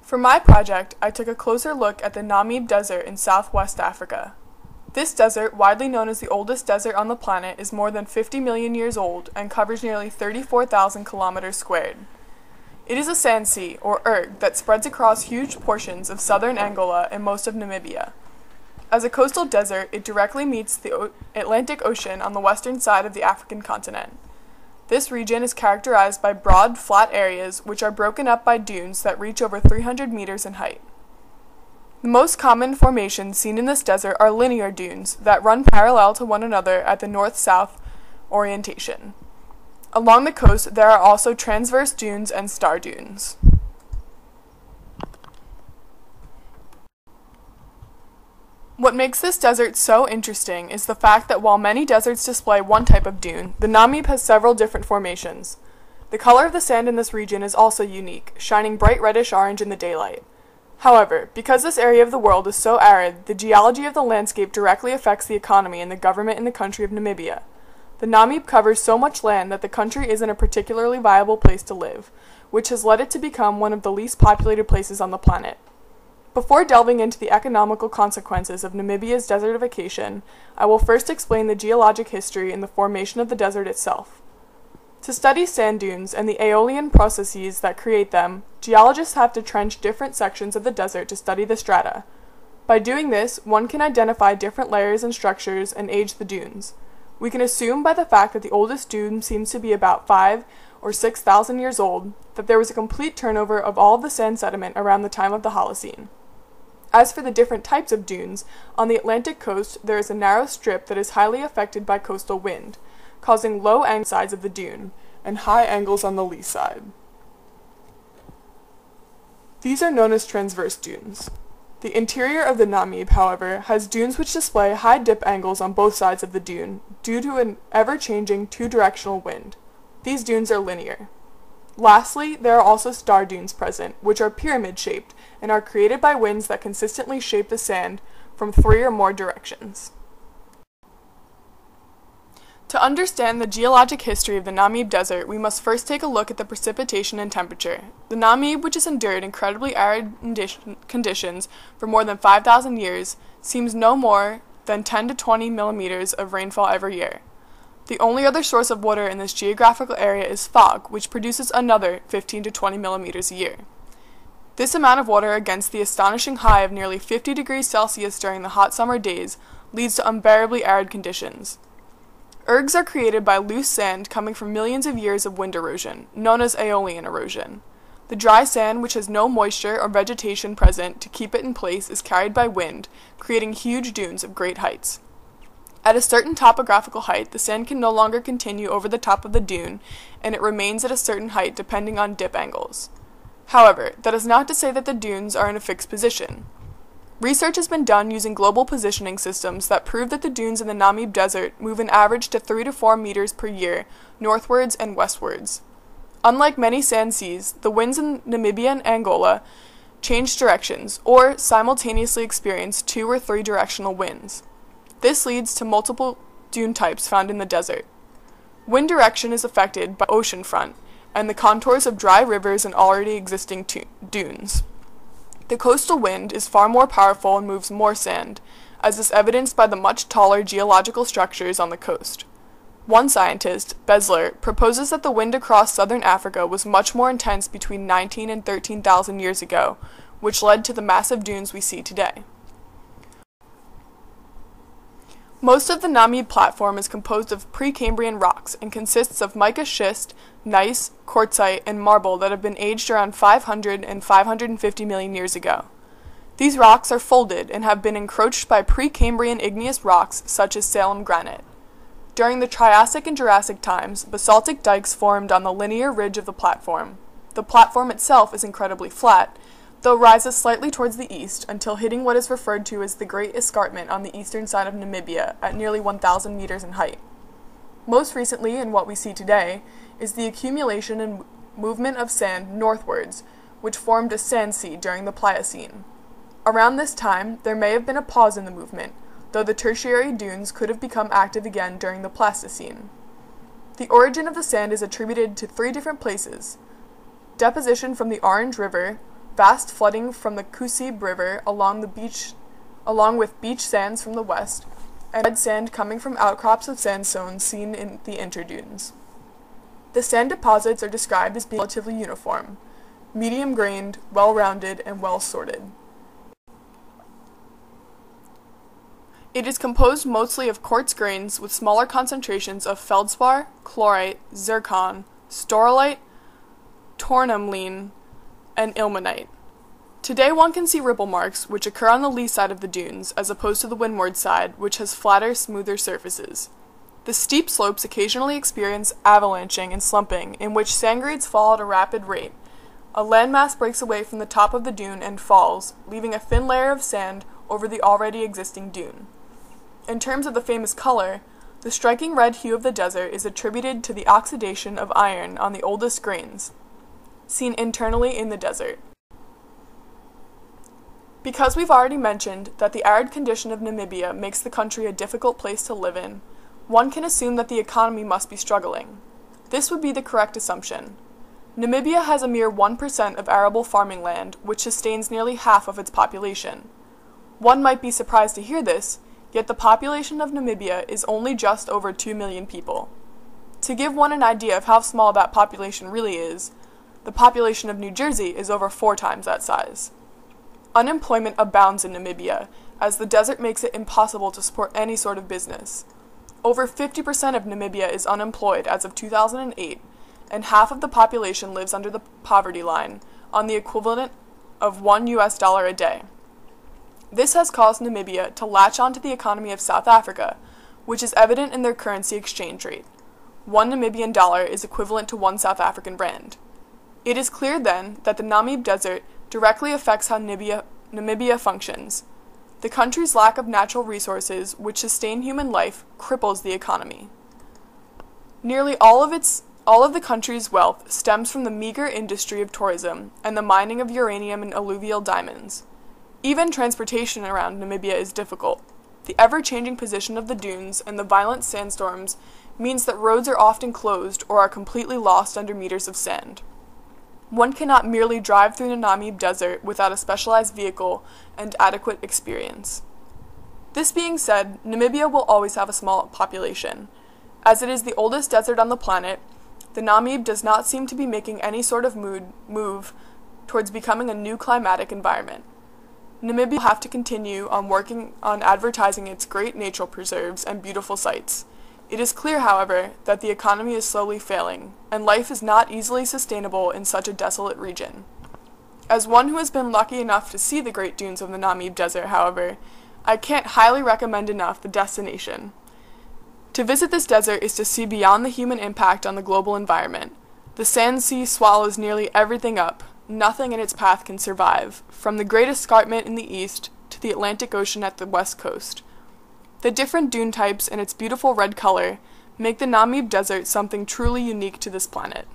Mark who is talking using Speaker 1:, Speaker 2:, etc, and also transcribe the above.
Speaker 1: For my project, I took a closer look at the Namib Desert in southwest Africa. This desert, widely known as the oldest desert on the planet, is more than 50 million years old and covers nearly 34,000 kilometers squared. It is a sand sea, or erg, that spreads across huge portions of southern Angola and most of Namibia. As a coastal desert, it directly meets the Atlantic Ocean on the western side of the African continent. This region is characterized by broad, flat areas which are broken up by dunes that reach over 300 meters in height. The most common formations seen in this desert are linear dunes that run parallel to one another at the north-south orientation. Along the coast, there are also transverse dunes and star dunes. What makes this desert so interesting is the fact that while many deserts display one type of dune, the Namib has several different formations. The color of the sand in this region is also unique, shining bright reddish-orange in the daylight. However, because this area of the world is so arid, the geology of the landscape directly affects the economy and the government in the country of Namibia. The Namib covers so much land that the country isn't a particularly viable place to live, which has led it to become one of the least populated places on the planet. Before delving into the economical consequences of Namibia's desertification, I will first explain the geologic history and the formation of the desert itself. To study sand dunes and the aeolian processes that create them, geologists have to trench different sections of the desert to study the strata. By doing this, one can identify different layers and structures and age the dunes. We can assume by the fact that the oldest dune seems to be about 5,000 or 6,000 years old, that there was a complete turnover of all of the sand sediment around the time of the Holocene. As for the different types of dunes, on the Atlantic coast there is a narrow strip that is highly affected by coastal wind, causing low angle sides of the dune, and high angles on the lee side. These are known as transverse dunes. The interior of the Namib, however, has dunes which display high dip angles on both sides of the dune, due to an ever-changing two-directional wind. These dunes are linear. Lastly, there are also star dunes present, which are pyramid-shaped and are created by winds that consistently shape the sand from 3 or more directions. To understand the geologic history of the Namib Desert, we must first take a look at the precipitation and temperature. The Namib, which has endured incredibly arid conditions for more than 5,000 years, seems no more than 10 to 20 millimeters of rainfall every year. The only other source of water in this geographical area is fog, which produces another 15 to 20 millimeters a year. This amount of water against the astonishing high of nearly 50 degrees Celsius during the hot summer days leads to unbearably arid conditions. Ergs are created by loose sand coming from millions of years of wind erosion, known as aeolian erosion. The dry sand, which has no moisture or vegetation present to keep it in place, is carried by wind, creating huge dunes of great heights. At a certain topographical height, the sand can no longer continue over the top of the dune, and it remains at a certain height depending on dip angles. However, that is not to say that the dunes are in a fixed position. Research has been done using global positioning systems that prove that the dunes in the Namib Desert move an average to 3 to 4 meters per year, northwards and westwards. Unlike many sand seas, the winds in Namibia and Angola change directions, or simultaneously experience 2 or 3 directional winds. This leads to multiple dune types found in the desert. Wind direction is affected by ocean front and the contours of dry rivers and already existing dunes. The coastal wind is far more powerful and moves more sand, as is evidenced by the much taller geological structures on the coast. One scientist, Besler, proposes that the wind across southern Africa was much more intense between 19 and 13,000 years ago, which led to the massive dunes we see today. Most of the Namib platform is composed of Precambrian rocks and consists of mica schist, gneiss, quartzite, and marble that have been aged around 500 and 550 million years ago. These rocks are folded and have been encroached by Precambrian igneous rocks such as Salem granite. During the Triassic and Jurassic times, basaltic dikes formed on the linear ridge of the platform. The platform itself is incredibly flat, though rises slightly towards the east until hitting what is referred to as the Great Escarpment on the eastern side of Namibia at nearly 1,000 meters in height. Most recently, and what we see today, is the accumulation and movement of sand northwards, which formed a sand sea during the Pliocene. Around this time, there may have been a pause in the movement, though the tertiary dunes could have become active again during the Pleistocene. The origin of the sand is attributed to 3 different places: deposition from the Orange River, vast flooding from the Kusib River along with beach sands from the west, and red sand coming from outcrops of sandstone seen in the interdunes. The sand deposits are described as being relatively uniform, medium-grained, well-rounded, and well-sorted. It is composed mostly of quartz grains with smaller concentrations of feldspar, chlorite, zircon, staurolite, tourmaline, and ilmenite. Today one can see ripple marks, which occur on the lee side of the dunes, as opposed to the windward side, which has flatter, smoother surfaces. The steep slopes occasionally experience avalanching and slumping, in which sand grades fall at a rapid rate. A landmass breaks away from the top of the dune and falls, leaving a thin layer of sand over the already existing dune. In terms of the famous color, the striking red hue of the desert is attributed to the oxidation of iron on the oldest grains, seen internally in the desert. Because we've already mentioned that the arid condition of Namibia makes the country a difficult place to live in, one can assume that the economy must be struggling. This would be the correct assumption. Namibia has a mere 1% of arable farming land, which sustains nearly half of its population. One might be surprised to hear this, yet the population of Namibia is only just over 2 million people. To give one an idea of how small that population really is, the population of New Jersey is over 4 times that size. Unemployment abounds in Namibia, as the desert makes it impossible to support any sort of business. Over 50% of Namibia is unemployed as of 2008, and half of the population lives under the poverty line, on the equivalent of $1 a day. This has caused Namibia to latch onto the economy of South Africa, which is evident in their currency exchange rate. 1 Namibian dollar is equivalent to 1 South African rand. It is clear then that the Namib Desert directly affects how Namibia functions. The country's lack of natural resources which sustain human life cripples the economy. Nearly all of the country's wealth stems from the meager industry of tourism and the mining of uranium and alluvial diamonds. Even transportation around Namibia is difficult. The ever-changing position of the dunes and the violent sandstorms means that roads are often closed or are completely lost under meters of sand. One cannot merely drive through the Namib Desert without a specialized vehicle and adequate experience. This being said, Namibia will always have a small population. As it is the oldest desert on the planet, the Namib does not seem to be making any sort of move towards becoming a new climatic environment. Namibia will have to continue on working on advertising its great natural preserves and beautiful sights. It is clear, however, that the economy is slowly failing, and life is not easily sustainable in such a desolate region. As one who has been lucky enough to see the great dunes of the Namib Desert, however, I can't highly recommend enough the destination. To visit this desert is to see beyond the human impact on the global environment. The sand sea swallows nearly everything up. Nothing in its path can survive, from the great escarpment in the east to the Atlantic Ocean at the west coast. The different dune types and its beautiful red color make the Namib Desert something truly unique to this planet.